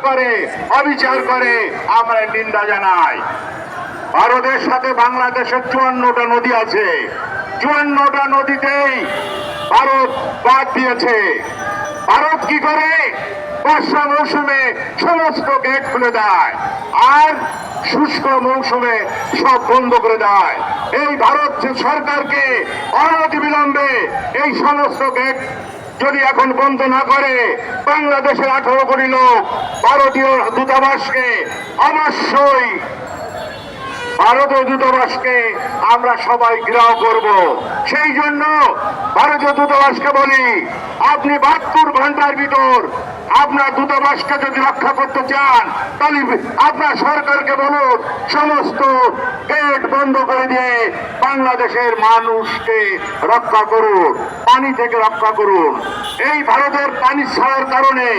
করে অবিচার করে আমরা নিন্দা জানাই। ভারতের সাথে বাংলাদেশের 54টা নদী আছে, 54টা নদীতেই ভারত বাদ দিয়েছে। ভারত কি করে? বর্ষা মৌসুমে সমস্ত গেট খুলে দেয় আর শুষ্ক মৌসুমে সব বন্ধ করে দেয়। এই ভারত সরকারকে অনতিবিলম্বে এই সমস্ত গেট যদি এখন বন্ধ না করে, বাংলাদেশের 18 কোটি লোক ভারতীয় দূতাবাসকে অবশ্যই ভারতীয় দূতাবাসকে আমরা সবাই ঘেরাও করব। সেই জন্য ভারতীয় দূতাবাসকে বলি, আপনি 72 ঘন্টার ভিতর আপনার দূতাবাসকে যদি রক্ষা করতে চান, তাহলে আপনার সরকারকে বলুন সমস্ত গেট বন্ধ করে দিয়ে বাংলাদেশের মানুষকে রক্ষা করুন, পানি থেকে রক্ষা করুন। এই ভারতের পানি ছাড়ার কারণে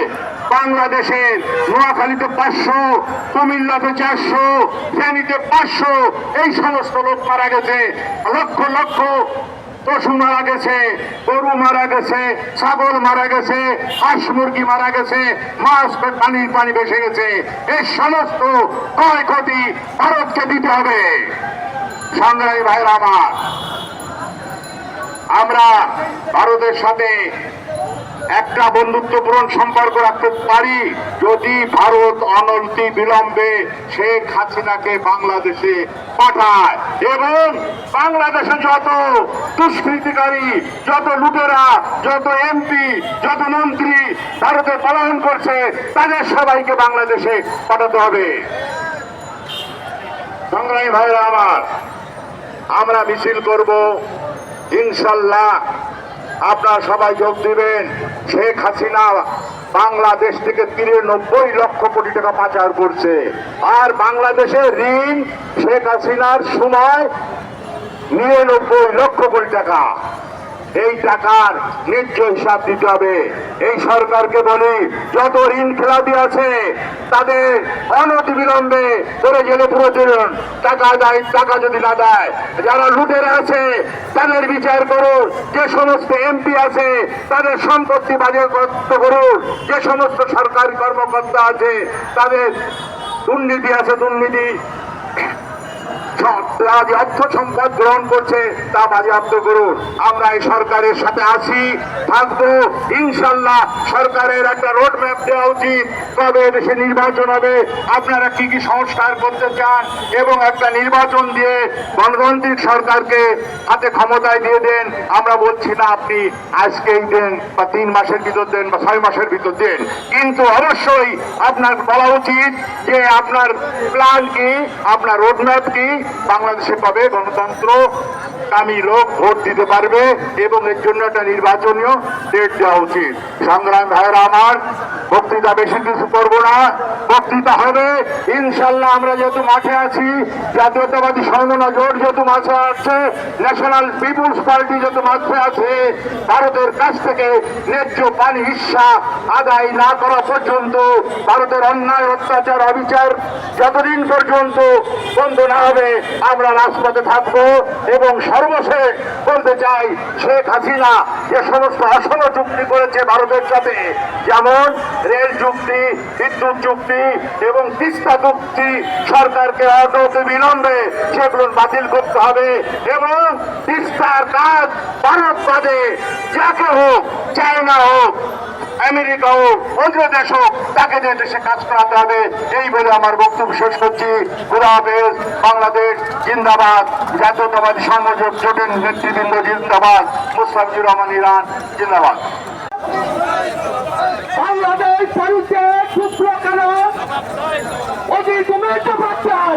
বাংলাদেশের নোয়াখালীতে 500, কুমিল্লাতে 400, ফেনীতে 500 এই সমস্ত লোক মারা গেছে। লক্ষ লক্ষ পশু মারা গেছে, গরু মারা গেছে, ছাগল মারা গেছে, হাঁস মুরগি মারা গেছে, মাছ পানি ভেসে গেছে। এই সমস্ত ক্ষয়ক্ষতি ভারতকে দিতে হবে। সংগ্রামী ভাইরা আমার, আমরা ভারতের সাথে একটা বন্ধুত্বপূর্ণ সম্পর্ক রাখতে পারি যদি ভারত অনতি বিলম্বে শেখ হাসিনাকে বাংলাদেশে পাঠায় এবং বাংলাদেশে যত দুষ্কৃতিকারী, যত লুটেরা, যত এমপি, যত মন্ত্রী ভারতে পলায়ন করছে, তাদের সবাইকে বাংলাদেশে পাঠাতে হবে। সংগ্রামী ভাইরা আমার, আমরা মিছিল করব ইনশাল্লাহ। আপনারা সবাই যোগ দিবেন। শেখ হাসিনা বাংলাদেশ থেকে 93 লক্ষ কোটি টাকা পাচার করছে, আর বাংলাদেশের ঋণ শেখ হাসিনার সময় 99 লক্ষ কোটি টাকা। এই টাকার ন্যায্য হিসাব দিতে হবে। এই সরকারকে বলি, যত ঋণ খেলাপি আছে তাদের অনতিবিলম্বে করে জেলে পুরো দিন। টাকা দেয়, টাকা যদি না দেয়, যারা লুটেরা আছে তাদের বিচার করুন। যে সমস্ত এমপি আছে তাদের সম্পত্তি বাজেয়াপ্ত করুন। যে সমস্ত সরকারি কর্মকর্তা আছে তাদের দুর্নীতি আছে, দুর্নীতি অর্থ সম্পদ গ্রহণ করছে তা বাজেয়াপ্ত করুন। আমরা এই সরকারের সাথে আছি, থাকবো ইনশাল্লাহ। সরকারের একটা রোড ম্যাপ দেওয়া উচিত, কবে দেশে নির্বাচন হবে, আপনারা কি কি সংস্কার করতে চান, এবং একটা নির্বাচন দিয়ে গণতান্ত্রিক সরকারকে হাতে ক্ষমতায় দিয়ে দেন। আমরা বলছি না আপনি আজকেই দেন বা 3 মাসের ভিতর দেন বা 6 মাসের ভিতর দেন, কিন্তু অবশ্যই আপনার বলা উচিত যে আপনার প্ল্যান কি, আপনার রোড ম্যাপ কি। বাংলাদেশে কবে গণতন্ত্রকামী লোক ভোট দিতে পারবে এবং এর জন্য একটা নির্বাচনীয় ডেট দেওয়া উচিত। সংগ্রাম ভাইয়েরা আমার, বক্তৃতা বেশি কিছু করব না, বক্তৃতা হবে ইনশাল্লাহ। আমরা যেহেতু মাঠে আছি, জাতীয়তাবাদী সমমনা জোট যেহেতু মাঠে আছে, ন্যাশনাল পিপুলস পার্টি যেহেতু মাঠে আছে, ভারতের কাছ থেকে ন্যায্য পানি হিস্সা আদায় না করা পর্যন্ত, ভারতের অন্যায় অত্যাচার অবিচার যতদিন পর্যন্ত বন্ধ না হবে আমরা রাজপথে থাকবো। এবং সর্বশেষ বলতে চাই, শেখ হাসিনা যে সমস্ত আসল চুক্তি করেছে ভারতের সাথে, যেমন রেল চুক্তি, বিদ্যুৎ চুক্তি এবং তিস্তা চুক্তি, সরকারকে অনতি বিলম্বে সেগুলো বাতিল করতে হবে এবং তিস্তার কাজ ভারত বাদে যাকে হোক, চায়না হোক, আমেরিকা হোক, অন্য দেশ হোক, তাকে যে দেশে কাজ করাতে হবে। এই বলে আমার বক্তব্য শেষ করছি। খোদা হাফেজ। বাংলাদেশ জিন্দাবাদ। জাতীয়তাবাদী সংযোগ জোটের নেতৃবৃন্দ জিন্দাবাদ। মুস্তাফিজুর রহমান ইরান জিন্দাবাদ। বাংলাদেশ পরিচয় সূত্র কেন অধিক চাই।